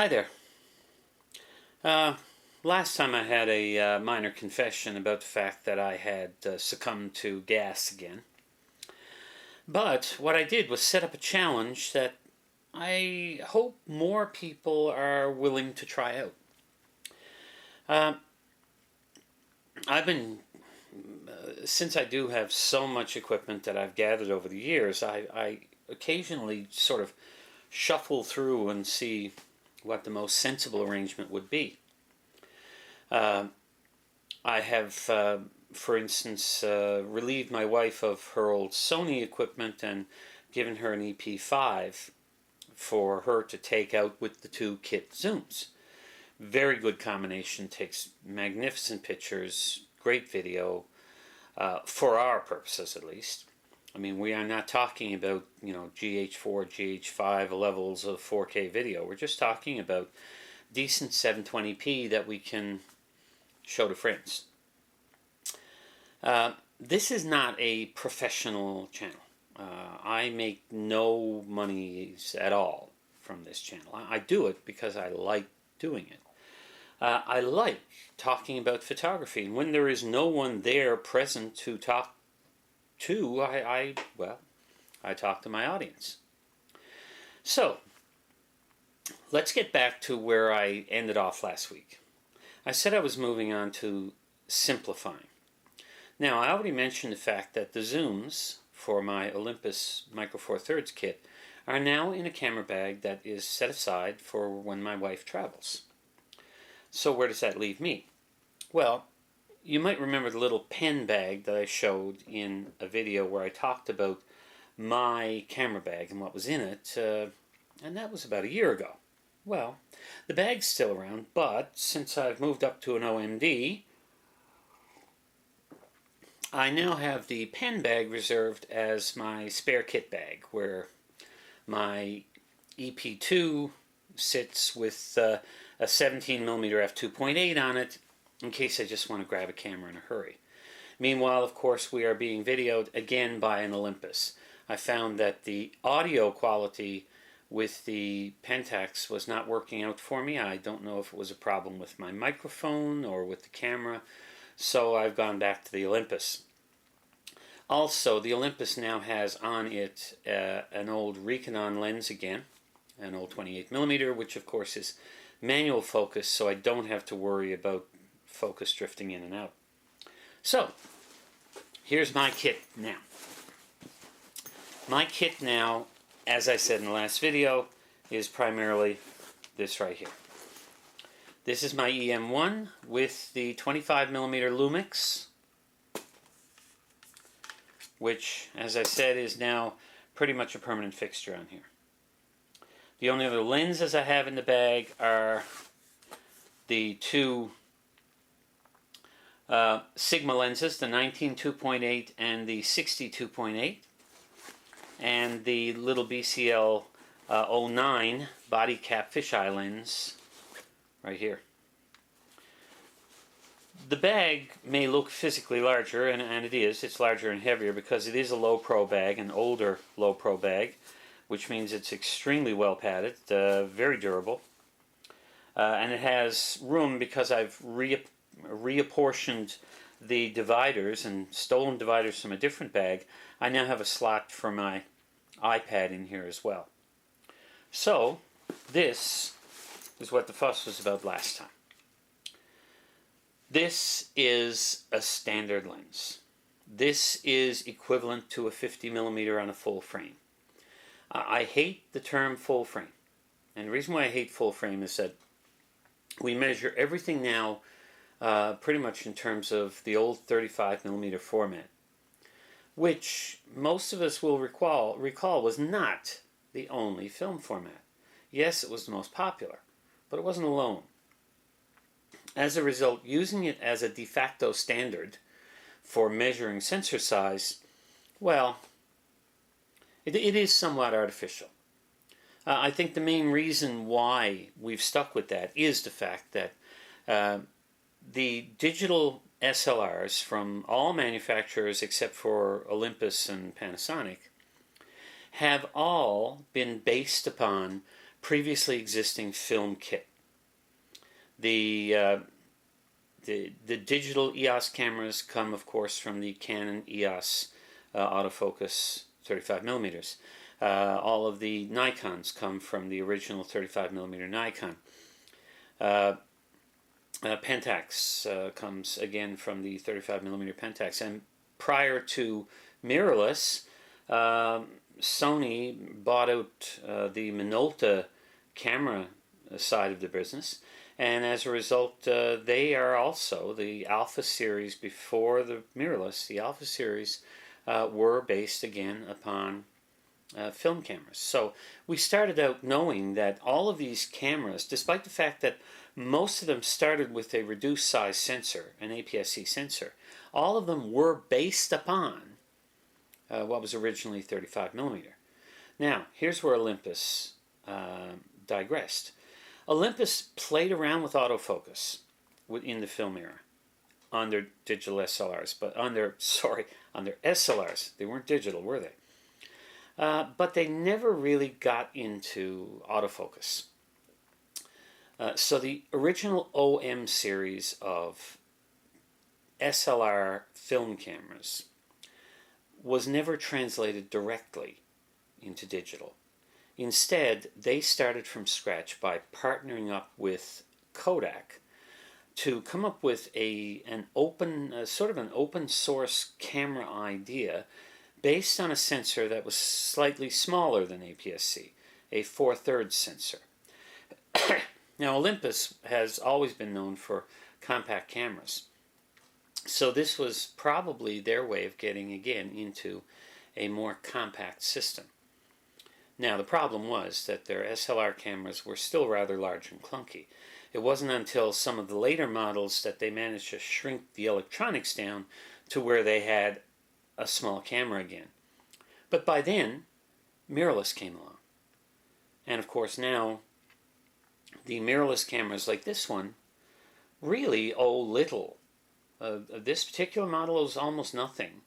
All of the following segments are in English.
Hi there. Uh, Last time I had a minor confession about the fact that I had succumbed to gas again. But what I did was set up a challenge that I hope more people are willing to try out. Uh, I've been, since I do have so much equipment that I've gathered over the years, I occasionally sort of shuffle through and see what the most sensible arrangement would be. Uh, I have, for instance, relieved my wife of her old Sony equipment and given her an EP5 for her to take out with the two kit zooms. Very good combination, takes magnificent pictures, great video, for our purposes at least. I mean, we are not talking about, GH4, GH5 levels of 4K video. We're just talking about decent 720p that we can show to friends. This is not a professional channel. I make no money at all from this channel. I do it because I like doing it. I like talking about photography, and when there is no one there present to talk to, I talk to my audience. So, let's get back to where I ended off last week. I said I was moving on to simplifying. Now, I already mentioned the fact that the zooms for my Olympus Micro Four Thirds kit are now in a camera bag that is set aside for when my wife travels. So where does that leave me? Well, you might remember the little pen bag that I showed in a video where I talked about my camera bag and what was in it, and that was about a year ago. Well, the bag's still around, but since I've moved up to an OMD, I now have the pen bag reserved as my spare kit bag, where my EP2 sits with a 17mm f2.8 on it in case I just want to grab a camera in a hurry. Meanwhile, of course, we are being videoed again by an Olympus. I found that the audio quality with the Pentax was not working out for me. I don't know if it was a problem with my microphone or with the camera, so I've gone back to the Olympus. Also, the Olympus now has on it an old Recanon lens again, an old 28mm, which of course is manual focus, so I don't have to worry about focus drifting in and out. So, here's my kit now. My kit now, as I said in the last video, is primarily this right here. This is my EM1 with the 25mm Lumix, which, as I said, is now pretty much a permanent fixture on here. The only other lenses I have in the bag are the two Sigma lenses, the 19 2.8 and the 60 2.8, and the little BCL 09 body cap fisheye lens right here. The bag may look physically larger, and it is. It's larger and heavier because it is a low pro bag, an older low pro bag, which means it's extremely well padded, very durable. And it has room because I've reapportioned the dividers and stolen dividers from a different bag. I now have a slot for my iPad in here as well. So, this is what the fuss was about last time. This is a standard lens. This is equivalent to a 50mm on a full frame. I hate the term full frame. And the reason why I hate full frame is that we measure everything now pretty much in terms of the old 35mm format, which most of us will recall was not the only film format. Yes, it was the most popular, but it wasn't alone. As a result, using it as a de facto standard for measuring sensor size, well, it is somewhat artificial. I think the main reason why we've stuck with that is the fact that the digital SLRs from all manufacturers except for Olympus and Panasonic have all been based upon previously existing film kit. The digital EOS cameras come, of course, from the Canon EOS autofocus 35 millimeters. All of the Nikons come from the original 35 millimeter Nikon. Pentax comes again from the 35 millimeter Pentax. And prior to mirrorless, Sony bought out the Minolta camera side of the business, and as a result, they are also the Alpha series. Before the mirrorless, the Alpha series were based again upon film cameras. So we started out knowing that all of these cameras, despite the fact that most of them started with a reduced size sensor, an APS-C sensor, all of them were based upon what was originally 35 millimeter. Now, here's where Olympus digressed. Olympus played around with autofocus in the film era on their digital SLRs, but on their SLRs. They weren't digital, were they? But they never really got into autofocus. So the original OM series of SLR film cameras was never translated directly into digital. Instead, they started from scratch by partnering up with Kodak to come up with an open, sort of an open source camera idea based on a sensor that was slightly smaller than APS-C, a 4/3 sensor. Now, Olympus has always been known for compact cameras, so this was probably their way of getting again into a more compact system. Now, the problem was that their SLR cameras were still rather large and clunky. It wasn't until some of the later models that they managed to shrink the electronics down to where they had a small camera again. But by then, mirrorless came along. And of course now, the mirrorless cameras like this one really owe little. This particular model owes almost nothing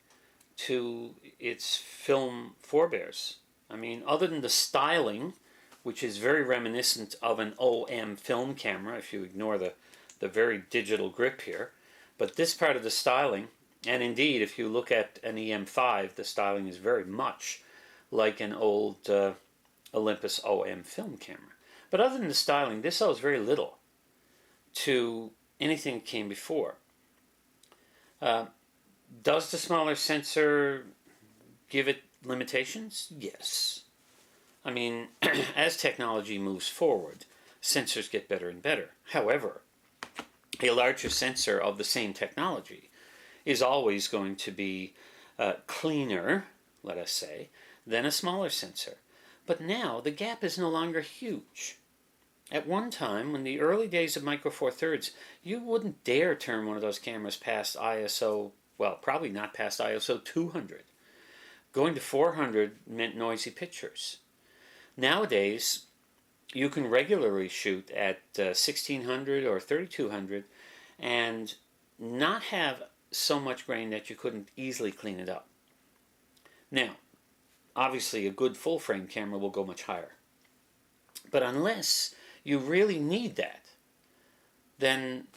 to its film forebears. I mean, other than the styling, which is very reminiscent of an OM film camera, if you ignore the very digital grip here. But this part of the styling, and indeed, if you look at an EM5, the styling is very much like an old Olympus OM film camera. But other than the styling, this owes very little to anything that came before. Does the smaller sensor give it limitations? Yes. I mean, as technology moves forward, sensors get better and better. However, a larger sensor of the same technology is always going to be cleaner, let us say, than a smaller sensor. But now the gap is no longer huge. At one time, in the early days of Micro Four Thirds, you wouldn't dare turn one of those cameras past ISO, well, probably not past ISO 200. Going to 400 meant noisy pictures. Nowadays, you can regularly shoot at 1600 or 3200 and not have so much grain that you couldn't easily clean it up. Now, obviously a good full frame camera will go much higher. But unless you really need that, then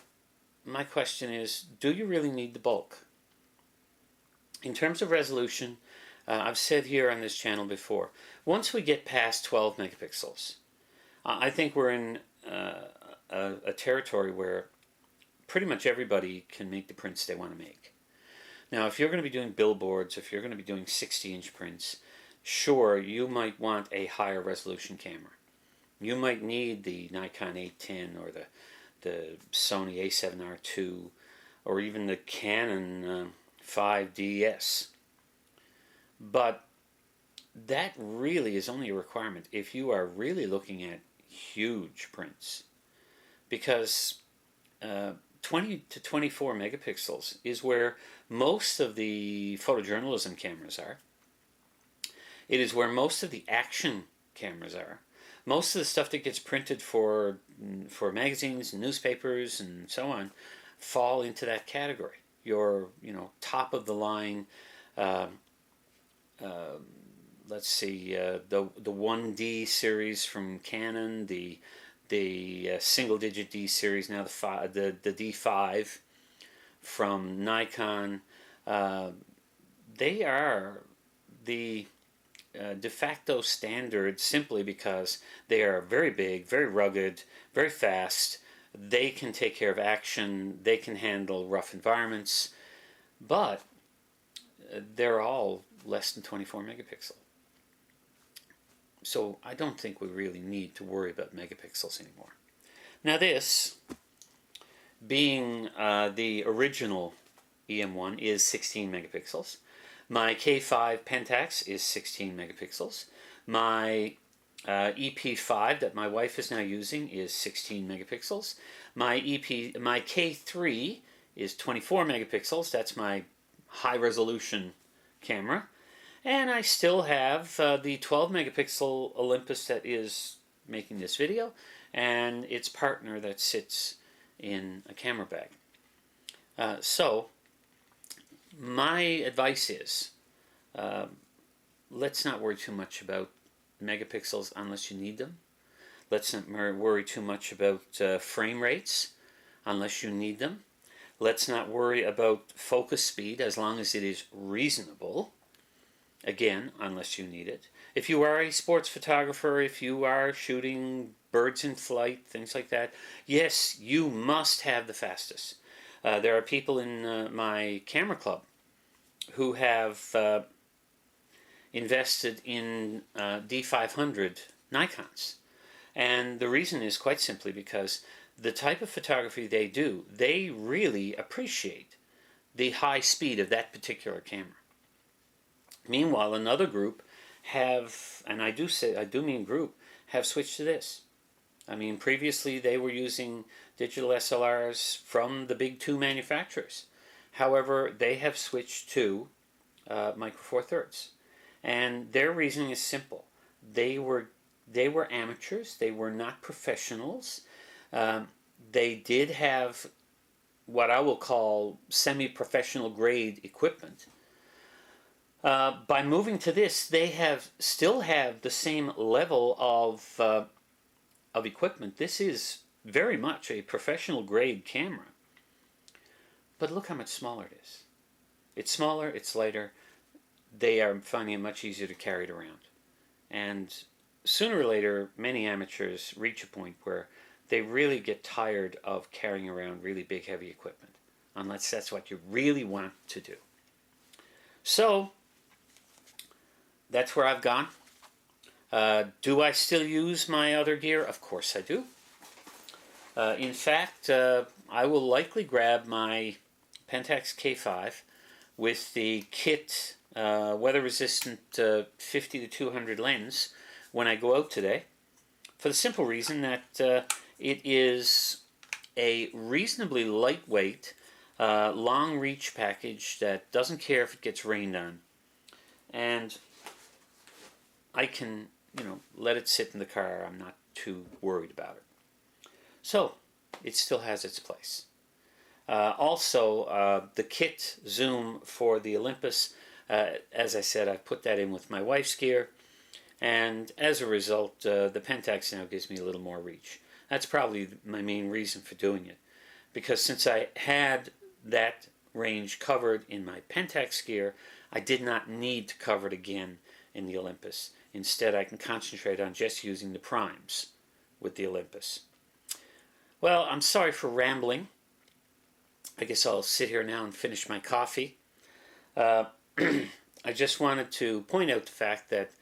my question is, do you really need the bulk? In terms of resolution, I've said here on this channel before, once we get past 12 megapixels, I think we're in a territory where pretty much everybody can make the prints they want to make. Now, if you're going to be doing billboards, if you're going to be doing 60-inch prints, sure, you might want a higher resolution camera. You might need the Nikon 810 or the Sony A7R II or even the Canon 5DS. But that really is only a requirement if you are really looking at huge prints, because 20 to 24 megapixels is where most of the photojournalism cameras are. It is where most of the action cameras are. Most of the stuff that gets printed for magazines and newspapers and so on fall into that category. Your top of the line let's see, the 1D series from Canon, the single digit D series, now the D5 from Nikon. They are the de facto standard simply because they are very big, very rugged, very fast. They can take care of action, they can handle rough environments, but they're all less than 24 megapixel. So I don't think we really need to worry about megapixels anymore. Now this, being the original EM1, is 16 megapixels. My K5 Pentax is 16 megapixels. My EP5 that my wife is now using is 16 megapixels. My K3 is 24 megapixels. That's my high resolution camera. And I still have the 12 megapixel Olympus that is making this video, and its partner that sits in a camera bag. So my advice is, let's not worry too much about megapixels unless you need them. Let's not worry too much about frame rates unless you need them. Let's not worry about focus speed as long as it is reasonable. Again, unless you need it. If you are a sports photographer, if you are shooting birds in flight, things like that, yes, you must have the fastest. There are people in my camera club who have invested in D500 Nikons. And the reason is quite simply because the type of photography they do, they really appreciate the high speed of that particular camera. Meanwhile, another group have, and I do mean group, have switched to this. I mean, previously they were using digital SLRs from the big two manufacturers. However, they have switched to Micro Four Thirds. And their reasoning is simple. They were amateurs. They were not professionals. They did have what I will call semi-professional grade equipment. By moving to this, they still have the same level of equipment. This is very much a professional grade camera. But look how much smaller it is. It's smaller, it's lighter. They are finding it much easier to carry it around. And sooner or later, many amateurs reach a point where they really get tired of carrying around really big, heavy equipment, unless that's what you really want to do. So, that's where I've gone. Do I still use my other gear? Of course I do. In fact, I will likely grab my Pentax K5 with the kit weather-resistant 50 to 200 lens when I go out today, for the simple reason that it is a reasonably lightweight, long-reach package that doesn't care if it gets rained on. And I can, let it sit in the car. I'm not too worried about it. So, it still has its place. Also, the kit zoom for the Olympus, as I said, I've put that in with my wife's gear, and as a result, the Pentax now gives me a little more reach. That's probably my main reason for doing it, because since I had that range covered in my Pentax gear, I did not need to cover it again in the Olympus. Instead, I can concentrate on just using the primes with the Olympus. Well, I'm sorry for rambling. I guess I'll sit here now and finish my coffee. I just wanted to point out the fact that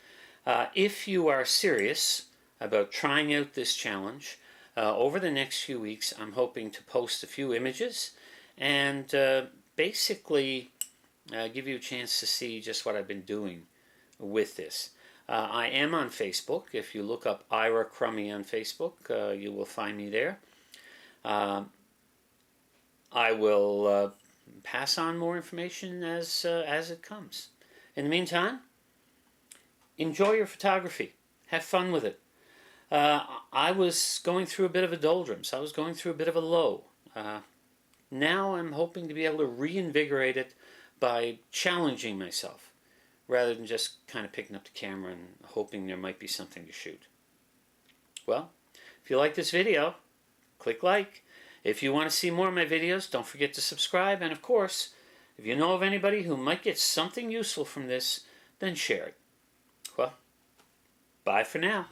if you are serious about trying out this challenge, over the next few weeks I'm hoping to post a few images and basically give you a chance to see just what I've been doing with this. I am on Facebook. If you look up Ira Crummy on Facebook, you will find me there. I will pass on more information as it comes. In the meantime, enjoy your photography. Have fun with it. I was going through a bit of a doldrums. I was going through a bit of a low. Now I'm hoping to be able to reinvigorate it by challenging myself rather than just kind of picking up the camera and hoping there might be something to shoot. Well, if you like this video, click like. If you want to see more of my videos, don't forget to subscribe. And of course, if you know of anybody who might get something useful from this, then share it. Well, bye for now.